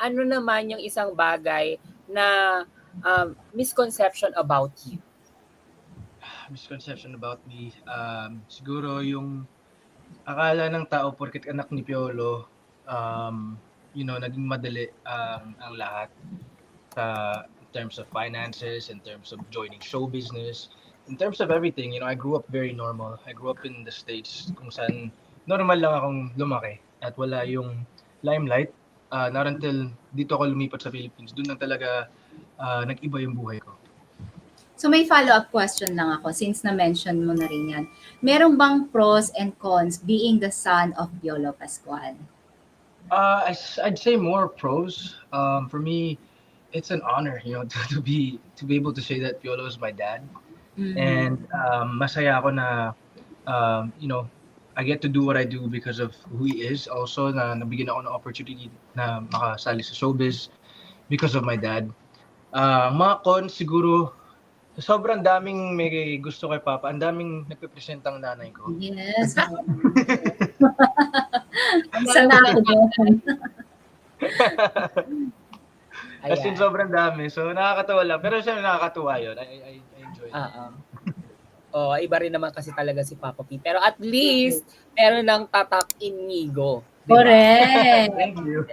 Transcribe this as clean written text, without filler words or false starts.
ano naman yung isang bagay na misconception about you? Misconception about me, siguro yung akala ng tao porket anak ni Piolo, naging madali ang lahat sa in terms of finances, in terms of joining show business, in terms of everything. I grew up very normal. I grew up in the States kung saan normal lang akong lumaki at wala yung limelight. Not until dito ako lumipat sa Philippines, doon lang talaga nag-iba yung buhay ko. So may follow-up question lang ako since na-mention mo na rin yan. Meron bang pros and cons being the son of Piolo Pascual? I'd say more pros. For me, it's an honor, to be able to say that Piolo is my dad. And masaya ako na, I get to do what I do because of who he is. Also, na nabigyan ako ng opportunity na makasali sa showbiz because of my dad. Mga cons siguro, sobrang daming may gusto kay Papa. Ang daming nagpe-presentang nanay ko. Yes. Sana ako doon. As in, sobrang dami. So, nakakatawa lang. Pero siya nakakatuwa yun. I enjoy it. Iba rin naman kasi talaga si Papa P. Pero at least, meron ng tatak inigo. Correct. Thank you.